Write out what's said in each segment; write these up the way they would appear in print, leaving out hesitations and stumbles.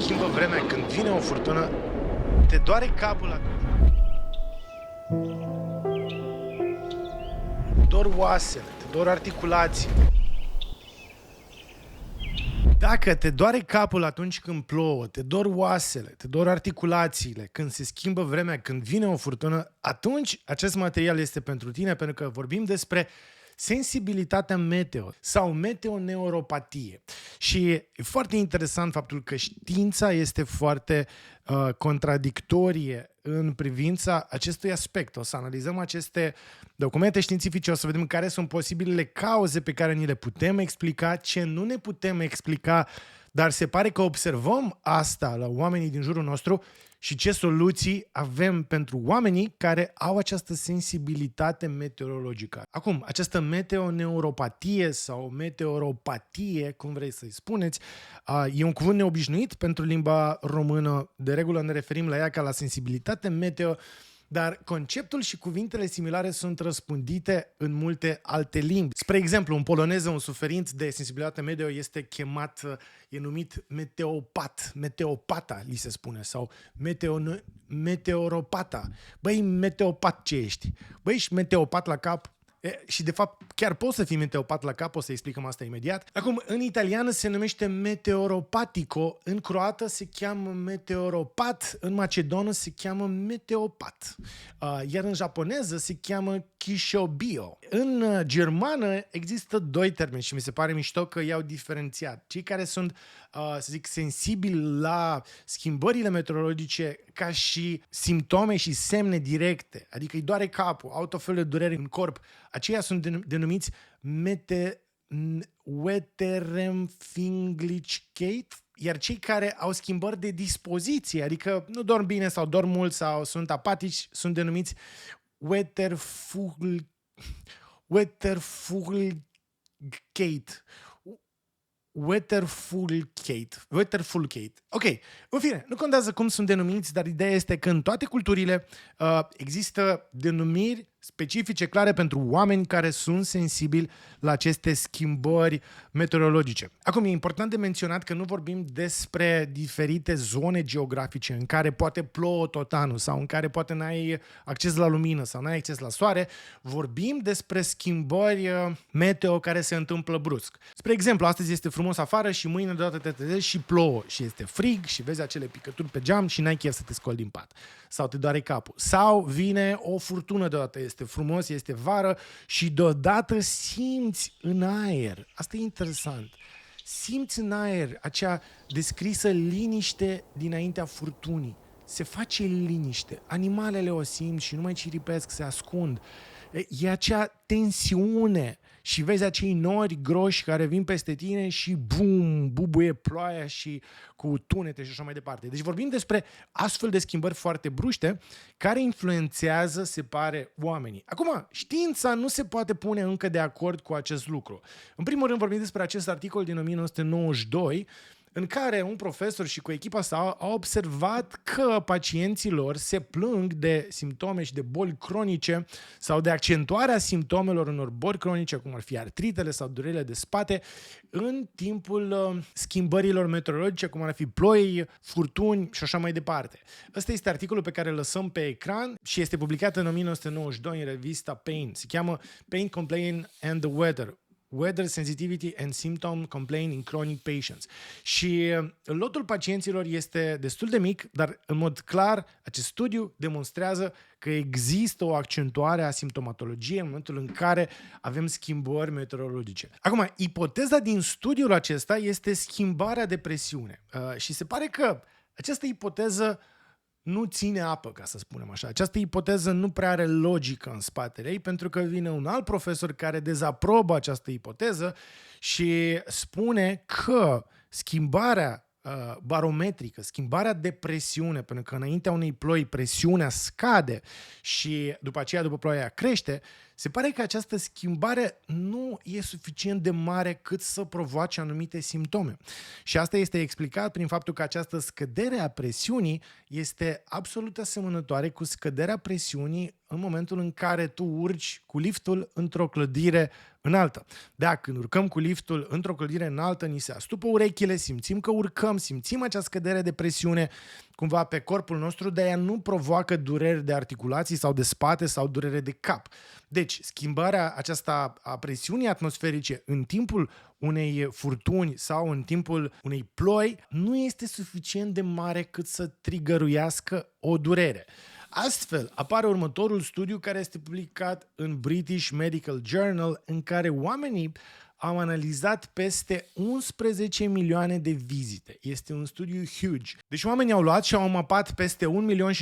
schimbă vremea, când vine o furtună, te doare capul atunci. Dor oasele, te dor articulații. Dacă te doare capul atunci când plouă, te dor oasele, te dor articulațiile, când se schimbă vremea, când vine o furtună, atunci acest material este pentru tine, pentru că vorbim despre sensibilitatea meteo sau meteoneuropatie. Și e foarte interesant faptul că știința este foarte contradictorie în privința acestui aspect. O să analizăm aceste documente științifice, o să vedem care sunt posibilele cauze pe care ni le putem explica, ce nu ne putem explica, dar se pare că observăm asta la oamenii din jurul nostru și ce soluții avem pentru oamenii care au această sensibilitate meteorologică. Acum, această meteoneuropatie sau meteoropatie, cum vrei să-i spuneți, e un cuvânt neobișnuit pentru limba română. De regulă ne referim la ea ca la sensibilitate meteo, dar conceptul și cuvintele similare sunt răspândite în multe alte limbi. Spre exemplu, în poloneză, un suferinț de sensibilitate meteo este e numit meteopat, meteopata, li se spune, sau meteoropata. Băi, meteopat ce ești? Băi, ești meteopat la cap? Și de fapt chiar poți să fii meteopat la cap, o să explicăm asta imediat. Acum, în italiană se numește meteoropatico, în croată se cheamă meteoropat, în macedonă se cheamă meteopat, iar în japoneză se cheamă kishobio. În germană există doi termeni și mi se pare mișto că i-au diferențiat. Cei care sunt, să zic, sensibili la schimbările meteorologice ca și simptome și semne directe, adică îi doare capul, au tot felul de dureri în corp, aceia sunt denumiți Weterempfindlichkeit, iar cei care au schimbări de dispoziție, adică nu dorm bine sau dorm mult sau sunt apatici, sunt denumiți Weterfulkeit. Ok, în fine, nu contează cum sunt denumiți, dar ideea este că în toate culturile există denumiri specifice, clare pentru oameni care sunt sensibili la aceste schimbări meteorologice. Acum, e important de menționat că nu vorbim despre diferite zone geografice în care poate plouă tot anul sau în care poate n-ai acces la lumină sau n-ai acces la soare. Vorbim despre schimbări meteo care se întâmplă brusc. Spre exemplu, astăzi este frumos afară și mâine deodată te trezești și plouă și este frig și vezi acele picături pe geam și n-ai chef să te scoli din pat. Sau te doare capul. Sau vine o furtună deodată, este frumos, este vară și deodată simți în aer. Asta e interesant. Simți în aer acea descrisă liniște dinaintea furtunii. Se face liniște. Animalele o simt și nu mai ciripesc, se ascund. E acea tensiune și vezi acei nori groși care vin peste tine și bum, bubuie ploaia și cu tunete și așa mai departe. Deci vorbim despre astfel de schimbări foarte bruște care influențează, se pare, oamenii. Acum, știința nu se poate pune încă de acord cu acest lucru. În primul rând vorbim despre acest articol din 1992 în care un profesor și cu echipa sa au observat că pacienții lor se plâng de simptome și de boli cronice sau de accentuarea simptomelor unor boli cronice, cum ar fi artritele sau durerile de spate, în timpul schimbărilor meteorologice, cum ar fi ploi, furtuni și așa mai departe. Ăsta este articolul pe care îl lăsăm pe ecran și este publicat în 1992 în revista Pain. Se cheamă Pain, Complaint and the Weather Sensitivity and Symptom Complaint in Chronic Patients. Și lotul pacienților este destul de mic, dar în mod clar acest studiu demonstrează că există o accentuare a simptomatologiei în momentul în care avem schimbări meteorologice. Acum, ipoteza din studiul acesta este schimbarea de presiune. Și se pare că această ipoteză nu ține apă, ca să spunem așa. Această ipoteză nu prea are logică în spatele ei, pentru că vine un alt profesor care dezaprobă această ipoteză și spune că schimbarea barometrică, schimbarea de presiune, pentru că înaintea unei ploi presiunea scade și după aceea, după ploaia crește, se pare că această schimbare nu e suficient de mare cât să provoace anumite simptome. Și asta este explicat prin faptul că această scădere a presiunii este absolut asemănătoare cu scăderea presiunii în momentul în care tu urci cu liftul într-o clădire înaltă. Da, când urcăm cu liftul într-o clădire înaltă, ni se astupă urechile, simțim că urcăm, simțim acea scădere de presiune cumva pe corpul nostru, de aia nu provoacă dureri de articulații sau de spate sau durere de cap. Deci, schimbarea aceasta a presiunii atmosferice în timpul unei furtuni sau în timpul unei ploi nu este suficient de mare cât să trigăruiască o durere. Astfel, apare următorul studiu care este publicat în British Medical Journal, în care oamenii au analizat peste 11 milioane de vizite. Este un studiu huge. Deci oamenii au luat și au mapat peste 1,5 milion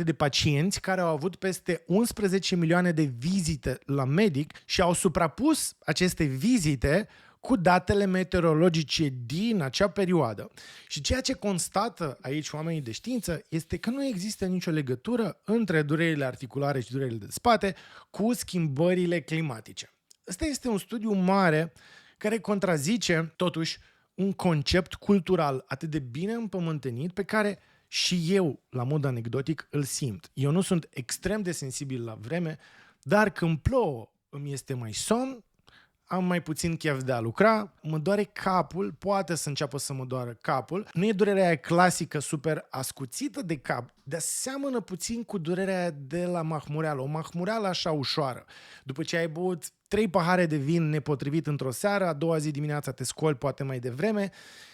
de pacienți care au avut peste 11 milioane de vizite la medic și au suprapus aceste vizite cu datele meteorologice din acea perioadă. Și ceea ce constată aici oamenii de știință este că nu există nicio legătură între durerile articulare și durerile de spate cu schimbările climatice. Ăsta este un studiu mare care contrazice, totuși, un concept cultural atât de bine împământenit pe care și eu, la mod anecdotic, îl simt. Eu nu sunt extrem de sensibil la vreme, dar când plouă îmi este mai somn, am mai puțin chef de a lucra, mă doare capul, poate să înceapă să mă doară capul. Nu e durerea aia clasică, super ascuțită de cap, dar seamănă puțin cu durerea aia de la mahmureală. O mahmureală așa ușoară. După ce ai băut 3 pahare de vin nepotrivit într-o seară, a doua zi dimineața te scoli poate mai devreme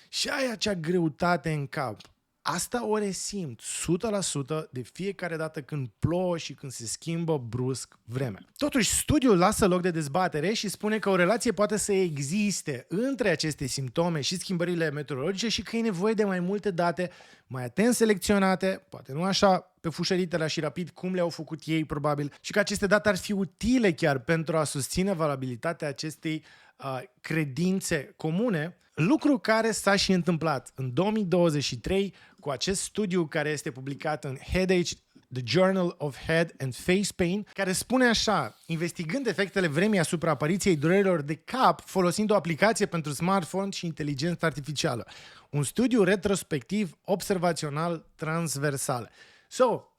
și ai acea greutate în cap. Asta o resimt 100% de fiecare dată când plouă și când se schimbă brusc vremea. Totuși, studiul lasă loc de dezbatere și spune că o relație poate să existe între aceste simptome și schimbările meteorologice și că e nevoie de mai multe date, mai atent selecționate, poate nu așa pe fușăritele și rapid cum le-au făcut ei probabil, și că aceste date ar fi utile chiar pentru a susține valabilitatea acestei credințe comune, lucru care s-a și întâmplat în 2023 cu acest studiu care este publicat în Headache, The Journal of Head and Face Pain, care spune așa: investigând efectele vremii asupra apariției durerilor de cap folosind o aplicație pentru smartphone și inteligență artificială. Un studiu retrospectiv, observațional, transversal.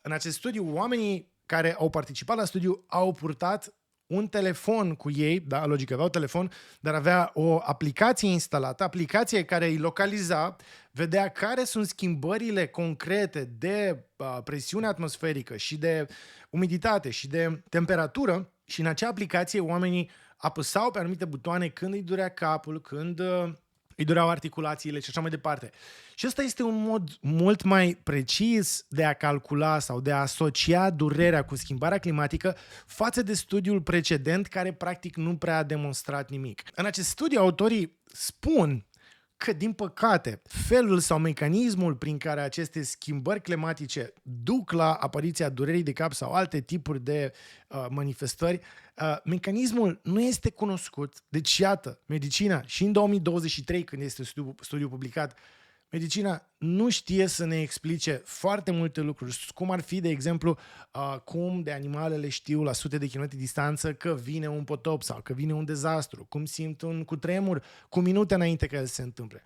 În acest studiu, oamenii care au participat la studiu au purtat un telefon cu ei, da, logic, avea un telefon, dar avea o aplicație instalată, aplicație care îi localiza, vedea care sunt schimbările concrete de presiune atmosferică și de umiditate și de temperatură și în acea aplicație oamenii apăsau pe anumite butoane când îi durea capul, când îi dureau articulațiile și așa mai departe. Și ăsta este un mod mult mai precis de a calcula sau de a asocia durerea cu schimbarea climatică față de studiul precedent care practic nu prea a demonstrat nimic. În acest studiu, autorii spun că, din păcate, felul sau mecanismul prin care aceste schimbări climatice duc la apariția durerii de cap sau alte tipuri de manifestări, mecanismul nu este cunoscut. Deci, iată, medicina, și în 2023, când este studiul publicat, medicina nu știe să ne explice foarte multe lucruri, cum ar fi, de exemplu, cum de animalele știu la sute de kilometri distanță că vine un potop sau că vine un dezastru, cum simt un cutremur cu minute înainte ca el să se întâmple.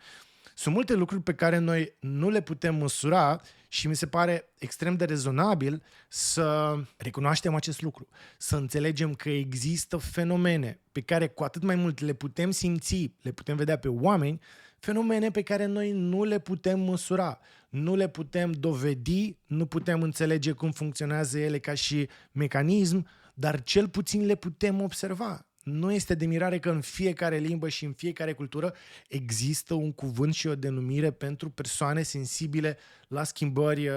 Sunt multe lucruri pe care noi nu le putem măsura și mi se pare extrem de rezonabil să recunoaștem acest lucru, să înțelegem că există fenomene pe care cu atât mai mult le putem simți, le putem vedea pe oameni, fenomene pe care noi nu le putem măsura, nu le putem dovedi, nu putem înțelege cum funcționează ele ca și mecanism, dar cel puțin le putem observa. Nu este de mirare că în fiecare limbă și în fiecare cultură există un cuvânt și o denumire pentru persoane sensibile la schimbări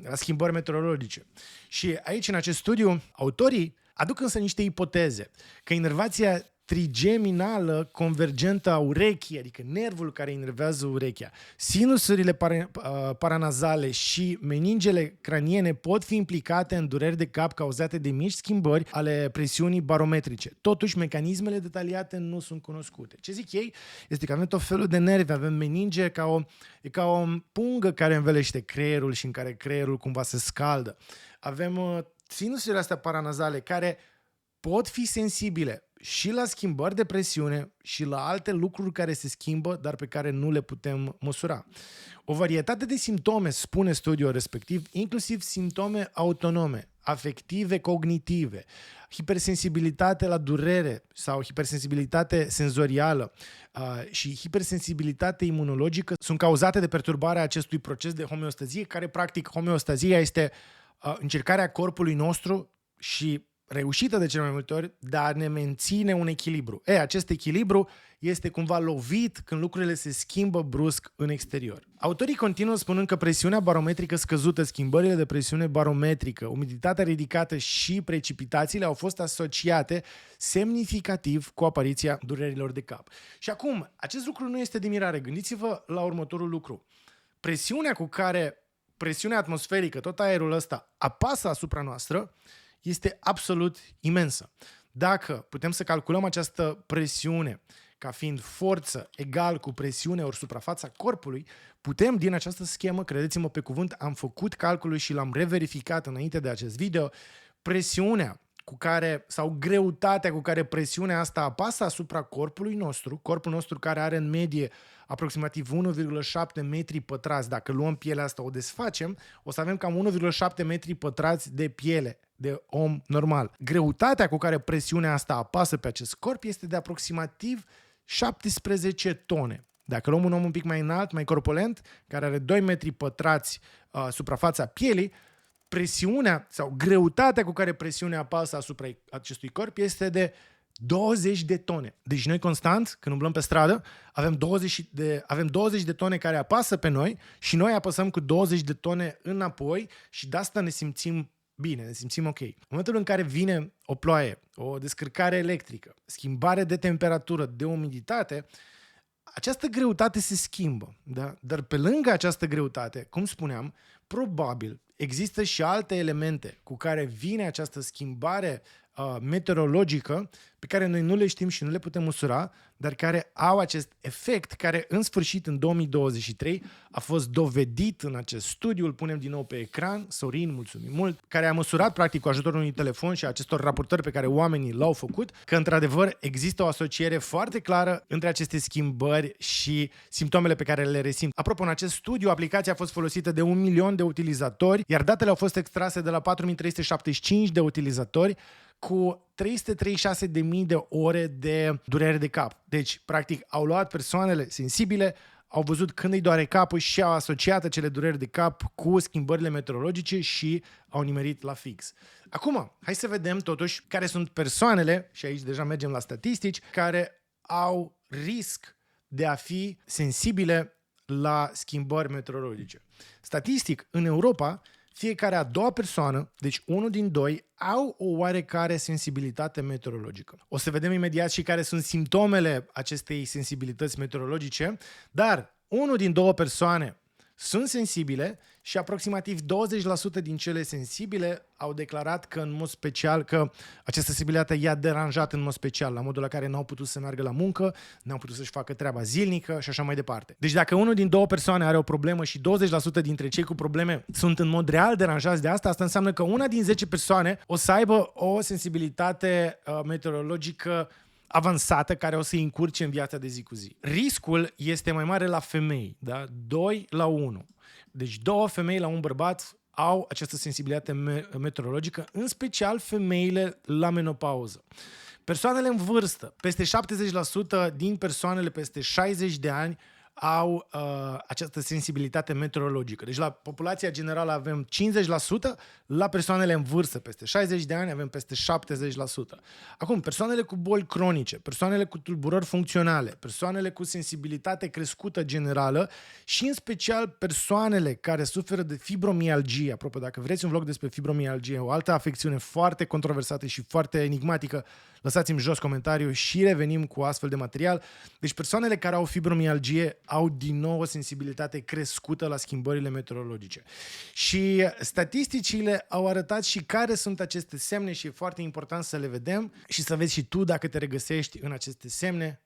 la schimbări meteorologice. Și aici, în acest studiu, autorii aduc însă niște ipoteze, că inervația trigeminală convergentă a urechii, adică nervul care inervează urechea, sinusurile paranazale și meningele craniene pot fi implicate în dureri de cap cauzate de mici schimbări ale presiunii barometrice. Totuși, mecanismele detaliate nu sunt cunoscute. Ce zic ei este că avem tot felul de nervi, avem meninge ca o pungă care învelește creierul și în care creierul cumva se scaldă. Avem sinusurile astea paranazale care pot fi sensibile și la schimbări de presiune și la alte lucruri care se schimbă, dar pe care nu le putem măsura. O varietate de simptome, spune studiul respectiv, inclusiv simptome autonome, afective cognitive, hipersensibilitate la durere sau hipersensibilitate senzorială și hipersensibilitate imunologică sunt cauzate de perturbarea acestui proces de homeostazie, care practic homeostazia este încercarea corpului nostru și reușită de cele mai multe ori de a ne menține un echilibru. Acest echilibru este cumva lovit când lucrurile se schimbă brusc în exterior. Autorii continuă spunând că presiunea barometrică scăzută, schimbările de presiune barometrică, umiditatea ridicată și precipitațiile au fost asociate semnificativ cu apariția durerilor de cap. Și acum, acest lucru nu este de mirare. Gândiți-vă la următorul lucru. Presiunea atmosferică, tot aerul ăsta, apasă asupra noastră, este absolut imensă. Dacă putem să calculăm această presiune ca fiind forță egal cu presiune ori suprafața corpului, putem din această schemă, credeți-mă pe cuvânt, am făcut calculul și l-am reverificat înainte de acest video, presiunea cu care, sau greutatea cu care presiunea asta apasă asupra corpului nostru, corpul nostru care are în medie aproximativ 1,7 metri pătrați, dacă luăm pielea asta, o desfacem, o să avem cam 1,7 metri pătrați de piele de om normal. Greutatea cu care presiunea asta apasă pe acest corp este de aproximativ 17 tone. Dacă luăm un om un pic mai înalt, mai corpulent, care are 2 metri pătrați suprafața pielii, presiunea sau greutatea cu care presiunea apasă asupra acestui corp este de 20 de tone. Deci noi constant, când umblăm pe stradă, avem 20 de tone care apasă pe noi și noi apăsăm cu 20 de tone înapoi și de asta ne simțim bine, ne simțim ok. În momentul în care vine o ploaie, o descărcare electrică, schimbare de temperatură, de umiditate, această greutate se schimbă. Da? Dar pe lângă această greutate, cum spuneam, probabil există și alte elemente cu care vine această schimbare meteorologică pe care noi nu le știm și nu le putem măsura, dar care au acest efect care în sfârșit în 2023 a fost dovedit în acest studiu, îl punem din nou pe ecran, Sorin, mulțumim mult, care a măsurat practic cu ajutorul unui telefon și acestor raportări pe care oamenii l-au făcut, că într-adevăr există o asociere foarte clară între aceste schimbări și simptomele pe care le resimt. Apropo, în acest studiu, aplicația a fost folosită de 1 milion de utilizatori, iar datele au fost extrase de la 4375 de utilizatori, cu 336.000 de ore de durere de cap. Deci, practic, au luat persoanele sensibile, au văzut când îi doare capul și au asociat acele dureri de cap cu schimbările meteorologice și au nimerit la fix. Acum, hai să vedem totuși care sunt persoanele, și aici deja mergem la statistici, care au risc de a fi sensibile la schimbări meteorologice. Statistic, în Europa, fiecare a doua persoană, deci unul din doi, au o oarecare sensibilitate meteorologică. O să vedem imediat și care sunt simptomele acestei sensibilități meteorologice, dar unul din două persoane sunt sensibile și aproximativ 20% din cele sensibile au declarat că în mod special, că această sensibilitate i-a deranjat în mod special, la modul la care n-au putut să meargă la muncă, n-au putut să-și facă treaba zilnică și așa mai departe. Deci dacă unul din două persoane are o problemă și 20% dintre cei cu probleme sunt în mod real deranjați de asta, asta înseamnă că una din 10 persoane o să aibă o sensibilitate meteorologică avansată care o să-i încurce în viața de zi cu zi. Riscul este mai mare la femei, da? 2 la 1. Deci 2 femei la un bărbat au această sensibilitate meteorologică, în special femeile la menopauză. Persoanele în vârstă, peste 70% din persoanele peste 60 de ani au această sensibilitate meteorologică. Deci la populația generală avem 50%, la persoanele în vârstă peste 60 de ani avem peste 70%. Acum, persoanele cu boli cronice, persoanele cu tulburări funcționale, persoanele cu sensibilitate crescută generală și în special persoanele care suferă de fibromialgie. Apropo, dacă vreți un vlog despre fibromialgie, o altă afecțiune foarte controversată și foarte enigmatică, lăsați-mi jos comentariu și revenim cu astfel de material. Deci persoanele care au fibromialgie au din nou o sensibilitate crescută la schimbările meteorologice. Și statisticile au arătat și care sunt aceste semne și e foarte important să le vedem și să vezi și tu dacă te regăsești în aceste semne.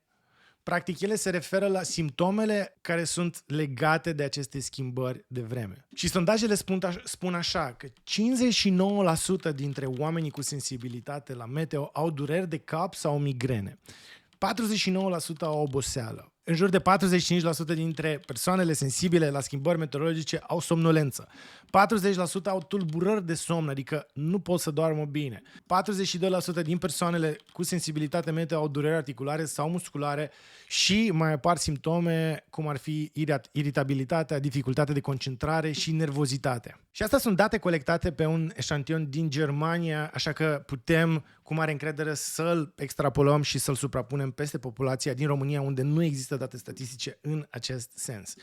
Practic, ele se referă la simptomele care sunt legate de aceste schimbări de vreme. Și sondajele spun așa, că 59% dintre oamenii cu sensibilitate la meteo au dureri de cap sau migrene. 49% au oboseală. În jur de 45% dintre persoanele sensibile la schimbări meteorologice au somnolență. 40% au tulburări de somn, adică nu pot să doarmă bine. 42% din persoanele cu sensibilitate meteo au dureri articulare sau musculare și mai apar simptome cum ar fi iritabilitatea, dificultatea de concentrare și nervozitate. Și astea sunt date colectate pe un eșantion din Germania, așa că putem cu mare încredere să-l extrapolăm și să-l suprapunem peste populația din România, unde nu există date statistice în acest sens.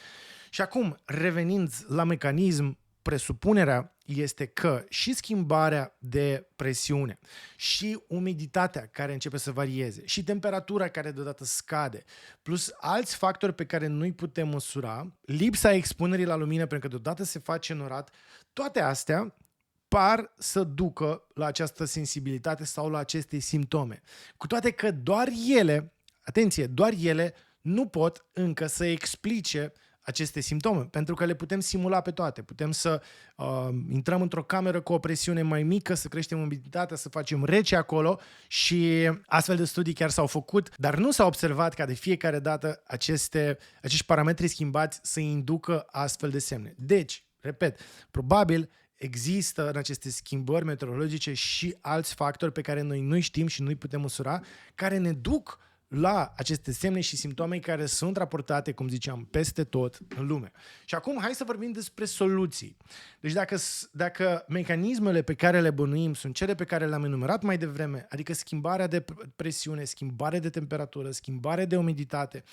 Și acum, revenind la mecanism, presupunerea este că și schimbarea de presiune, și umiditatea care începe să varieze, și temperatura care deodată scade, plus alți factori pe care nu-i putem măsura, lipsa expunerii la lumină pentru că deodată se face norat, toate astea par să ducă la această sensibilitate sau la aceste simptome. Cu toate că doar ele, atenție, doar ele nu pot încă să explice aceste simptome, pentru că le putem simula pe toate. Putem să intrăm într-o cameră cu o presiune mai mică, să creștem umiditatea, să facem rece acolo și astfel de studii chiar s-au făcut, dar nu s-a observat ca de fiecare dată acești parametri schimbați să inducă astfel de semne. Deci, repet, probabil există în aceste schimbări meteorologice și alți factori pe care noi nu știm și nu-i putem măsura, care ne duc la aceste semne și simptome care sunt raportate, cum ziceam, peste tot în lume. Și acum hai să vorbim despre soluții. Deci dacă mecanismele pe care le bănuim sunt cele pe care le-am enumerat mai devreme, adică schimbarea de presiune, schimbare de temperatură, schimbare de umiditate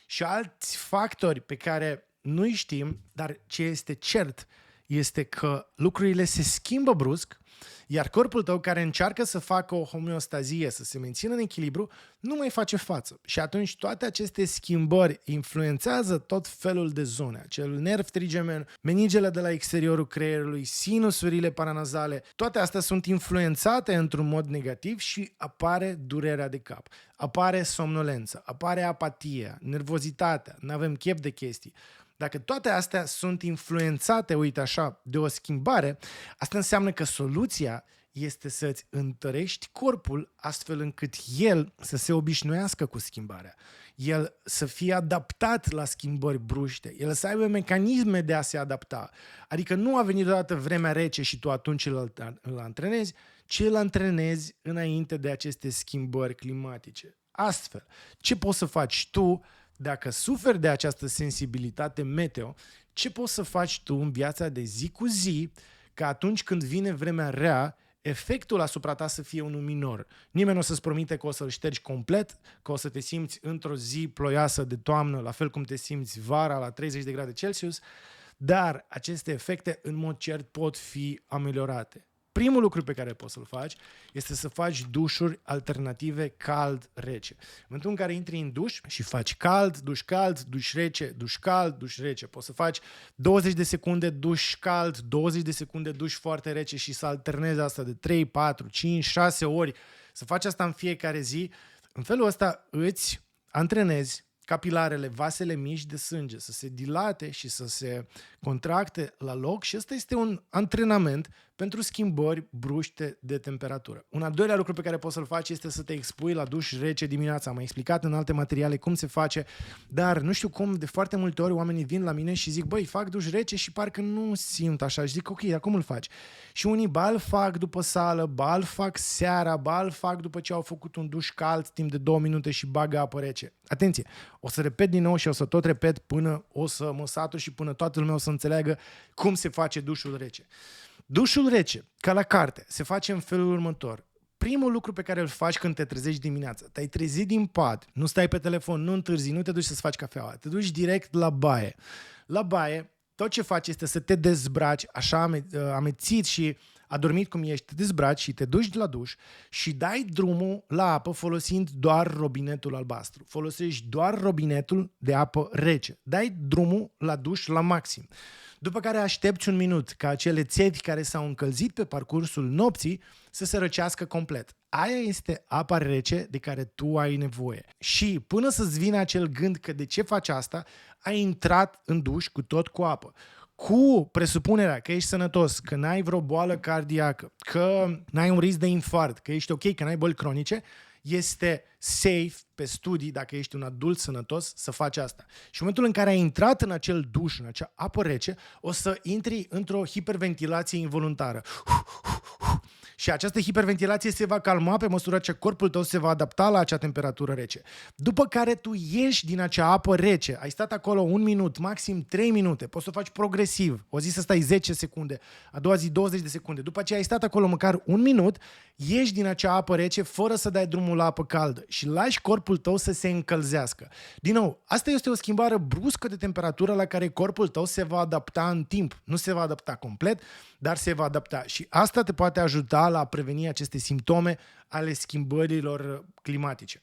și alți factori pe care nu știm, dar ce este cert este că lucrurile se schimbă brusc, iar corpul tău care încearcă să facă o homeostazie, să se mențină în echilibru, nu mai face față. Și atunci toate aceste schimbări influențează tot felul de zone. Acel nerv trigemen, meningele de la exteriorul creierului, sinusurile paranazale, toate astea sunt influențate într-un mod negativ și apare durerea de cap, apare somnolență, apare apatia, nervozitatea, nu avem chef de chestii. Dacă toate astea sunt influențate, uite așa, de o schimbare, asta înseamnă că soluția este să-ți întărești corpul astfel încât el să se obișnuiască cu schimbarea. El să fie adaptat la schimbări bruște, el să aibă mecanisme de a se adapta. Adică nu a venit deodată vremea rece și tu atunci îl antrenezi, ci îl antrenezi înainte de aceste schimbări climatice. Astfel, ce poți să faci tu dacă suferi de această sensibilitate meteo, ce poți să faci tu în viața de zi cu zi, că atunci când vine vremea rea, efectul asupra ta să fie unul minor. Nimeni nu o să-ți promite că o să-l ștergi complet, că o să te simți într-o zi ploioasă de toamnă, la fel cum te simți vara la 30 de grade Celsius, dar aceste efecte în mod cert pot fi ameliorate. Primul lucru pe care poți să-l faci este să faci dușuri alternative cald-rece. În momentul în care intri în duș și faci cald, duș rece, duș cald, duș rece. Poți să faci 20 de secunde duș cald, 20 de secunde duș foarte rece și să alternezi asta de 3, 4, 5, 6 ori. Să faci asta în fiecare zi. În felul ăsta îți antrenezi capilarele, vasele mici de sânge să se dilate și să se contracte la loc și ăsta este un antrenament pentru schimbări bruște de temperatură. Un al doilea lucru pe care poți să-l faci este să te expui la duș rece dimineața. Am mai explicat în alte materiale cum se face, dar nu știu cum, de foarte multe ori oamenii vin la mine și zic, băi, fac duș rece și parcă nu simt așa. Și zic, ok, dar cum îl faci? Și unii ba îl fac după sală, ba îl fac seara, ba îl fac după ce au făcut un duș cald timp de 2 minute și bagă apă rece. Atenție, o să repet din nou și o să tot repet până o să mă satur și până toată lumea o să înțeleagă cum se face dușul rece. Dușul rece, ca la carte, se face în felul următor. Primul lucru pe care îl faci când te trezești dimineața, te-ai trezit din pat, nu stai pe telefon, nu întârzi, nu te duci să-ți faci cafeaua, te duci direct la baie. La baie, tot ce faci este să te dezbraci, așa amețit și adormit cum ești, te dezbraci și te duci la duș și dai drumul la apă folosind doar robinetul albastru. Folosești doar robinetul de apă rece. Dai drumul la duș la maxim. După care aștepți un minut ca acele țevi care s-au încălzit pe parcursul nopții să se răcească complet. Aia este apa rece de care tu ai nevoie. Și până să-ți vină acel gând că de ce faci asta, ai intrat în duș cu tot cu apă. Cu presupunerea că ești sănătos, că n-ai vreo boală cardiacă, că n-ai un risc de infarct, că ești ok, că n-ai boli cronice, este safe pe studii, dacă ești un adult sănătos, să faci asta. Și în momentul în care ai intrat în acel duș, în acea apă rece, o să intri într-o hiperventilație involuntară. Și această hiperventilație se va calma pe măsură ce corpul tău se va adapta la acea temperatură rece. După care tu ieși din acea apă rece, ai stat acolo 1 minut, maxim 3 minute, poți să o faci progresiv. O zi să stai 10 secunde, a doua zi 20 de secunde. După aceea ai stat acolo măcar 1 minut, ieși din acea apă rece fără să dai drumul la apă caldă și lași corpul tău să se încălzească. Din nou, asta este o schimbare bruscă de temperatură la care corpul tău se va adapta în timp. Nu se va adapta complet, dar se va adapta. Și asta te poate ajuta la a preveni aceste simptome ale schimbărilor climatice.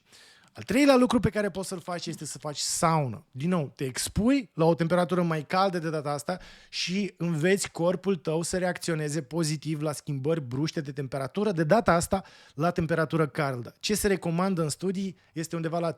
Al treilea lucru pe care poți să-l faci este să faci saună. Din nou, te expui la o temperatură mai caldă de data asta și înveți corpul tău să reacționeze pozitiv la schimbări bruște de temperatură, de data asta la temperatură caldă. Ce se recomandă în studii este undeva la 30-45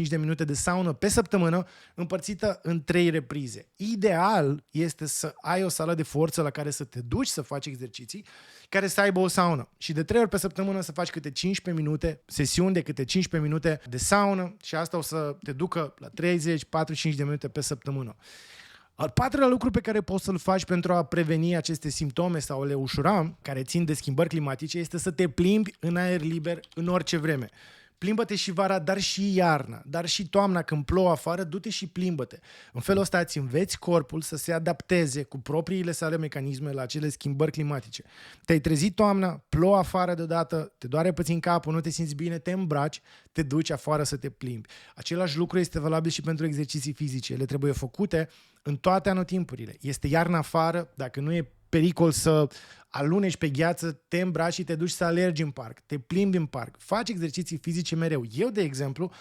de minute de saună pe săptămână, împărțită în 3 reprize. Ideal este să ai o sală de forță la care să te duci să faci exerciții, care să aibă o saună. Și de 3 ori pe săptămână să faci câte 15 minute, sesiuni de câte 15 minute de saună și asta o să te ducă la 30-45 de minute pe săptămână. Al patrulea lucru pe care poți să-l faci pentru a preveni aceste simptome sau le ușura, care țin de schimbări climatice, este să te plimbi în aer liber în orice vreme. Plimbă-te și vara, dar și iarna, dar și toamna când plouă afară, du-te și plimbă-te. În felul ăsta îți înveți corpul să se adapteze cu propriile sale mecanisme la acele schimbări climatice. Te-ai trezit toamna, plouă afară deodată, te doare puțin capul, nu te simți bine, te îmbraci, te duci afară să te plimbi. Același lucru este valabil și pentru exerciții fizice. Ele trebuie făcute în toate anotimpurile. Este iarna afară, dacă nu e pericol să aluneci pe gheață, te îmbraci și te duci să alergi în parc, te plimbi în parc, faci exerciții fizice mereu. Eu, de exemplu,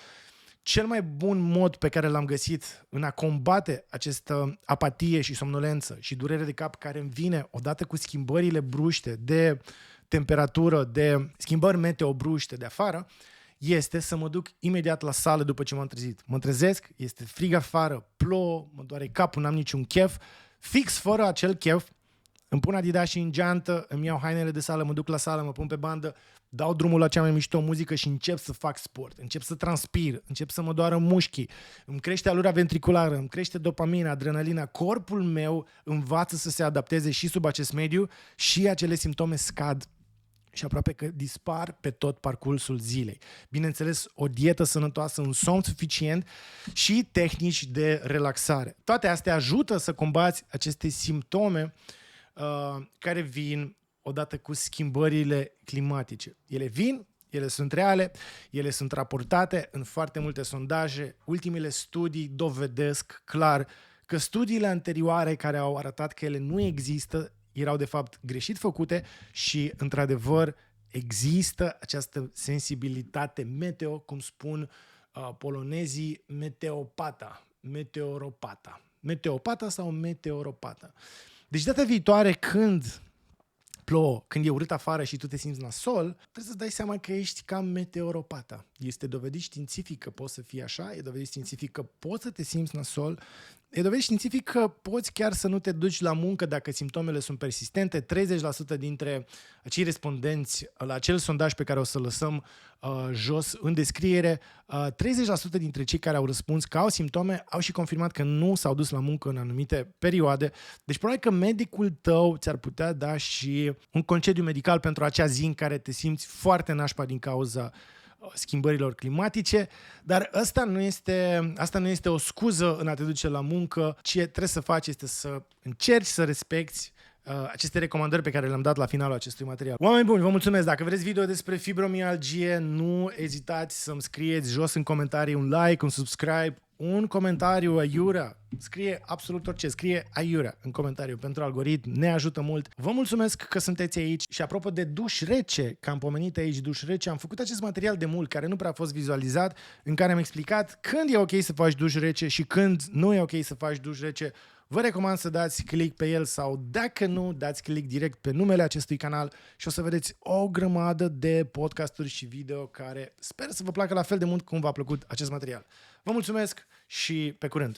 cel mai bun mod pe care l-am găsit în a combate această apatie și somnolență și durere de cap care îmi vine odată cu schimbările bruște de temperatură, de schimbări meteo bruște de afară, este să mă duc imediat la sală după ce m-am trezit. Mă trezesc, este frig afară, plouă, mă doare capul, n-am niciun chef. Fix fără acel chef, îmi pun Adidas în geantă, îmi iau hainele de sală, mă duc la sală, mă pun pe bandă, dau drumul la cea mai mișto muzică și încep să fac sport, încep să transpir, încep să mă doară mușchii, îmi crește alura ventriculară, îmi crește dopamina, adrenalina, corpul meu învață să se adapteze și sub acest mediu și acele simptome scad și aproape că dispar pe tot parcursul zilei. Bineînțeles, o dietă sănătoasă, un somn suficient și tehnici de relaxare. Toate astea ajută să combați aceste simptome care vin odată cu schimbările climatice. Ele vin, ele sunt reale, ele sunt raportate în foarte multe sondaje. Ultimele studii dovedesc clar că studiile anterioare care au arătat că ele nu există erau de fapt greșit făcute și într-adevăr există această sensibilitate meteo, cum spun polonezii, meteoropata sau meteoropata. Deci data viitoare când plouă, când e urât afară și tu te simți nasol, trebuie să-ți dai seama că ești ca meteoropata. Este dovedit științific că poți să fii așa, e dovedit științific că poți să te simți nasol, e dovedit științific că poți chiar să nu te duci la muncă dacă simptomele sunt persistente. 30% dintre acei respondenți la acel sondaj pe care o să lăsăm jos în descriere, 30% dintre cei care au răspuns că au simptome au și confirmat că nu s-au dus la muncă în anumite perioade. Deci probabil că medicul tău ți-ar putea da și un concediu medical pentru acea zi în care te simți foarte nașpa din cauza schimbărilor climatice, dar asta nu este o scuză în a te duce la muncă. Ce trebuie să faci este să încerci să respecti aceste recomandări pe care le-am dat la finalul acestui material. Oameni buni, vă mulțumesc! Dacă vreți video despre fibromialgie, nu ezitați să-mi scrieți jos în comentarii un like, un subscribe, un comentariu aiurea. Scrie absolut orice, scrie aiurea în comentariu pentru algoritm, ne ajută mult. Vă mulțumesc că sunteți aici și apropo de duș rece, că am pomenit aici duș rece, am făcut acest material de mult care nu prea a fost vizualizat, în care am explicat când e ok să faci duș rece și când nu e ok să faci duș rece. Vă recomand să dați click pe el sau dacă nu, dați click direct pe numele acestui canal și o să vedeți o grămadă de podcasturi și video care sper să vă placă la fel de mult cum v-a plăcut acest material. Vă mulțumesc și pe curând!